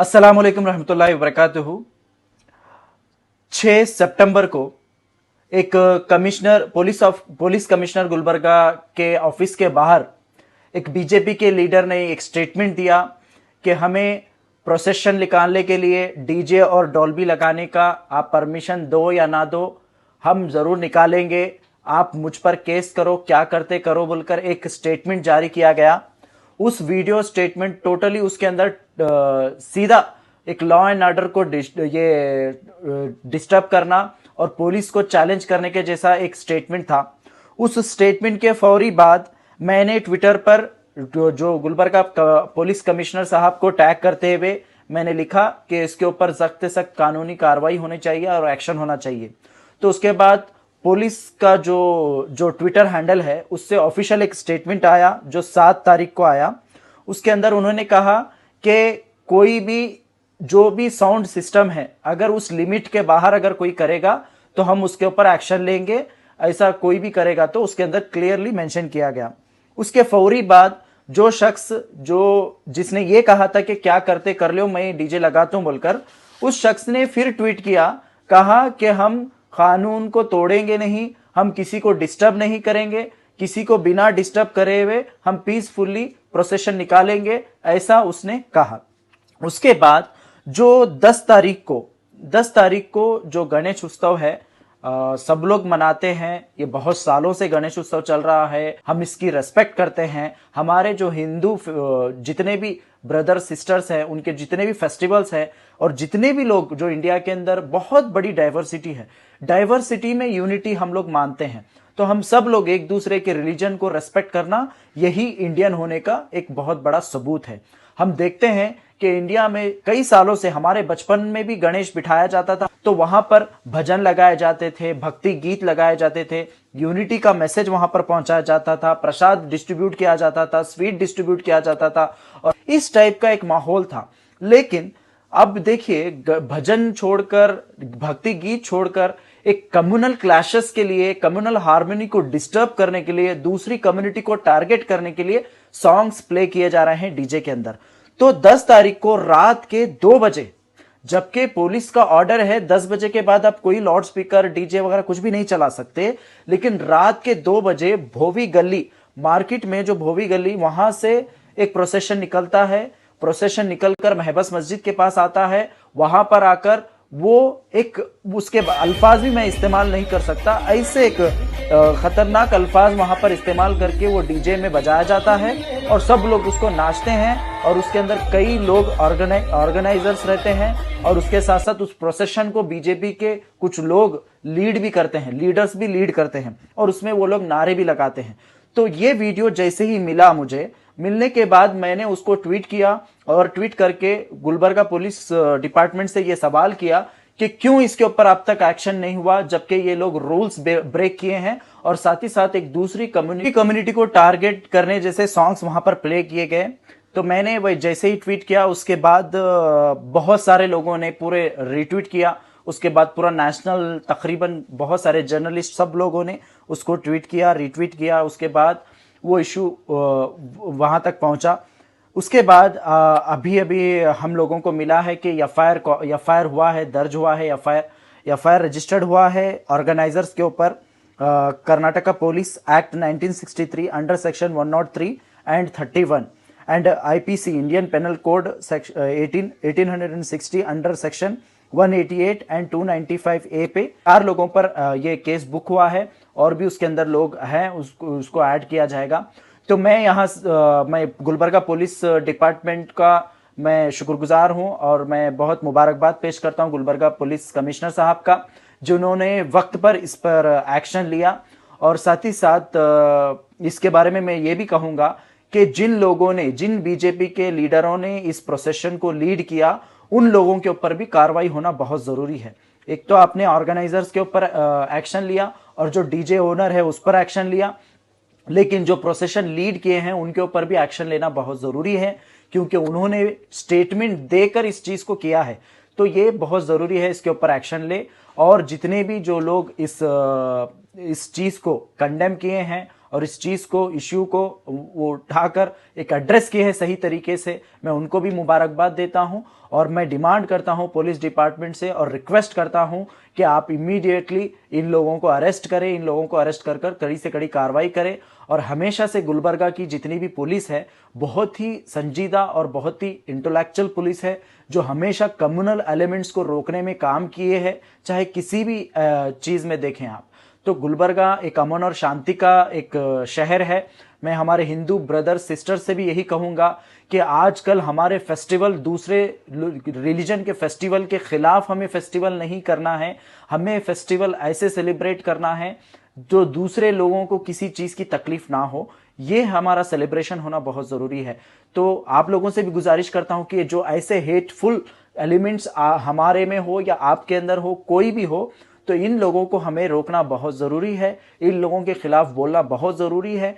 अस्सलामुअलैकुम रहमतुल्लाहि वबरकातुहू। 6 सितंबर को एक पुलिस कमिश्नर गुलबर्गा के ऑफिस के बाहर एक बीजेपी के लीडर ने एक स्टेटमेंट दिया कि हमें प्रोसेशन निकालने के लिए डीजे और डॉल्बी लगाने का आप परमिशन दो या ना दो, हम जरूर निकालेंगे, आप मुझ पर केस करो, क्या करते करो बोलकर एक स्टेटमेंट जारी किया गया। उस वीडियो स्टेटमेंट टोटली उसके अंदर सीधा एक लॉ एंड ऑर्डर को डिस्टर्ब करना और पुलिस को चैलेंज करने के जैसा एक स्टेटमेंट था। उस स्टेटमेंट के फौरी बाद मैंने ट्विटर पर जो गुलबर्गा पुलिस कमिश्नर साहब को टैग करते हुए मैंने लिखा कि इसके ऊपर सख्त से सख्त कानूनी कार्रवाई होनी चाहिए और एक्शन होना चाहिए। तो उसके बाद पुलिस का जो ट्विटर हैंडल है उससे ऑफिशियल एक स्टेटमेंट आया जो 7 तारीख को आया। उसके अंदर उन्होंने कहा कि कोई भी जो भी साउंड सिस्टम है अगर उस लिमिट के बाहर अगर कोई करेगा तो हम उसके ऊपर एक्शन लेंगे, ऐसा कोई भी करेगा तो उसके अंदर क्लियरली मेंशन किया गया। उसके फौरी बाद जो शख्स जिसने ये कहा था कि क्या करते कर लो मैं डीजे लगाता हूं बोलकर, उस शख्स ने फिर ट्वीट किया, कहा कि हम कानून को तोड़ेंगे नहीं, हम किसी को डिस्टर्ब नहीं करेंगे, किसी को बिना डिस्टर्ब करे हुए हम पीसफुली प्रोसेशन निकालेंगे, ऐसा उसने कहा। उसके बाद जो 10 तारीख को जो गणेश उत्सव है सब लोग मनाते हैं, ये बहुत सालों से गणेश उत्सव चल रहा है, हम इसकी रेस्पेक्ट करते हैं। हमारे जो हिंदू जितने भी ब्रदर सिस्टर्स हैं उनके जितने भी फेस्टिवल्स हैं और जितने भी लोग जो इंडिया के अंदर बहुत बड़ी डाइवर्सिटी है, डाइवर्सिटी में यूनिटी हम लोग मानते हैं। तो हम सब लोग एक दूसरे के रिलीजन को रेस्पेक्ट करना यही इंडियन होने का एक बहुत बड़ा सबूत है। हम देखते हैं कि इंडिया में कई सालों से हमारे बचपन में भी गणेश बिठाया जाता था तो वहां पर भजन लगाए जाते थे, भक्ति गीत लगाए जाते थे, यूनिटी का मैसेज वहां पर पहुंचाया जाता था, प्रसाद डिस्ट्रीब्यूट किया जाता था, स्वीट डिस्ट्रीब्यूट किया जाता था और इस टाइप का एक माहौल था। लेकिन अब देखिए भजन छोड़कर, भक्ति गीत छोड़कर एक कम्युनल क्लैशेस के लिए, कम्युनल हार्मनी को डिस्टर्ब करने के लिए, दूसरी कम्युनिटी को टारगेट करने के लिए सॉन्ग्स प्ले किए जा रहे हैं डीजे के अंदर। तो 10 तारीख को रात के 2 बजे, जबकि पुलिस का ऑर्डर है 10 बजे के बाद आप कोई लाउड स्पीकर डीजे वगैरह कुछ भी नहीं चला सकते, लेकिन रात के 2 बजे भोवी गली मार्केट में, जो भोवी गली वहां से एक प्रोसेशन निकलता है, प्रोसेशन निकलकर महबस मस्जिद के पास आता है, वहां पर आकर वो एक उसके अल्फाज भी मैं इस्तेमाल नहीं कर सकता, ऐसे एक खतरनाक अल्फाज वहां पर इस्तेमाल करके वो डीजे में बजाया जाता है और सब लोग उसको नाचते हैं और उसके अंदर कई लोग ऑर्गेनाइजर्स रहते हैं और उसके साथ साथ उस प्रोसेशन को बीजेपी के कुछ लोग लीड भी करते हैं, लीडर्स भी लीड करते हैं और उसमें वो लोग नारे भी लगाते हैं। तो ये वीडियो जैसे ही मिलने के बाद मैंने उसको ट्वीट किया और ट्वीट करके गुलबर्गा पुलिस डिपार्टमेंट से ये सवाल किया कि क्यों इसके ऊपर अब तक एक्शन नहीं हुआ, जबकि ये लोग रूल्स ब्रेक किए हैं और साथ ही साथ एक दूसरी कम्युनिटी को टारगेट करने जैसे सॉन्ग्स वहां पर प्ले किए गए। तो मैंने वही जैसे ही ट्वीट किया उसके बाद बहुत सारे लोगों ने पूरे रिट्वीट किया, उसके बाद पूरा नेशनल तकरीबन बहुत सारे जर्नलिस्ट सब लोगों ने उसको ट्वीट किया, रिट्वीट किया। उसके बाद वो इशू वहां तक पहुंचा। उसके बाद अभी हम लोगों को मिला है कि एफआईआर हुआ है, दर्ज हुआ है, एफआईआर रजिस्टर्ड हुआ है ऑर्गेनाइजर्स के ऊपर। Karnataka police act 1963 under section 103 and 31 and IPC Indian penal code 1860 under section 188 and 295 A पे 4 लोगों पर ये केस बुक हुआ है और भी उसके अंदर लोग हैं, उसको ऐड किया जाएगा। तो मैं गुलबर्गा पुलिस डिपार्टमेंट का मैं शुक्रगुजार हूं और मैं बहुत मुबारकबाद पेश करता हूं गुलबर्गा पुलिस कमिश्नर साहब का, जिन्होंने वक्त पर इस पर एक्शन लिया। और साथ ही साथ इसके बारे में मैं ये भी कहूंगा कि जिन बीजेपी के लीडरों ने इस प्रोसेशन को लीड किया उन लोगों के ऊपर भी कार्रवाई होना बहुत जरूरी है। एक तो आपने ऑर्गेनाइजर्स के ऊपर एक्शन लिया और जो डीजे ओनर है उस पर एक्शन लिया, लेकिन जो प्रोसेशन लीड किए हैं उनके ऊपर भी एक्शन लेना बहुत जरूरी है क्योंकि उन्होंने स्टेटमेंट देकर इस चीज को किया है। तो ये बहुत जरूरी है, इसके ऊपर एक्शन ले और जितने भी जो लोग इस चीज को कंडेम किए हैं और इस चीज़ को, इश्यू को वो उठाकर एक एड्रेस किए है सही तरीके से, मैं उनको भी मुबारकबाद देता हूं। और मैं डिमांड करता हूं पुलिस डिपार्टमेंट से और रिक्वेस्ट करता हूं कि आप इमीडिएटली इन लोगों को अरेस्ट करें, इन लोगों को अरेस्ट कर कर कड़ी से कड़ी कार्रवाई करें। और हमेशा से गुलबर्गा की जितनी भी पुलिस है बहुत ही संजीदा और बहुत ही इंटेलेक्चुअल पुलिस है, जो हमेशा कम्युनल एलिमेंट्स को रोकने में काम किए हैं, चाहे किसी भी चीज़ में देखें आप। तो गुलबर्गा एक अमन और शांति का एक शहर है। मैं हमारे हिंदू ब्रदर सिस्टर से भी यही कहूँगा कि आजकल हमारे फेस्टिवल दूसरे रिलीजन के फेस्टिवल के खिलाफ हमें फेस्टिवल नहीं करना है। हमें फेस्टिवल ऐसे सेलिब्रेट करना है जो दूसरे लोगों को किसी चीज़ की तकलीफ ना हो। ये हमारा सेलिब्रेशन होना बहुत ज़रूरी है। तो आप लोगों से भी गुजारिश करता हूँ कि जो ऐसे हेटफुल एलिमेंट्स हमारे में हो या आपके अंदर हो, कोई भी हो, तो इन लोगों को हमें रोकना बहुत ज़रूरी है, इन लोगों के खिलाफ बोलना बहुत ज़रूरी है।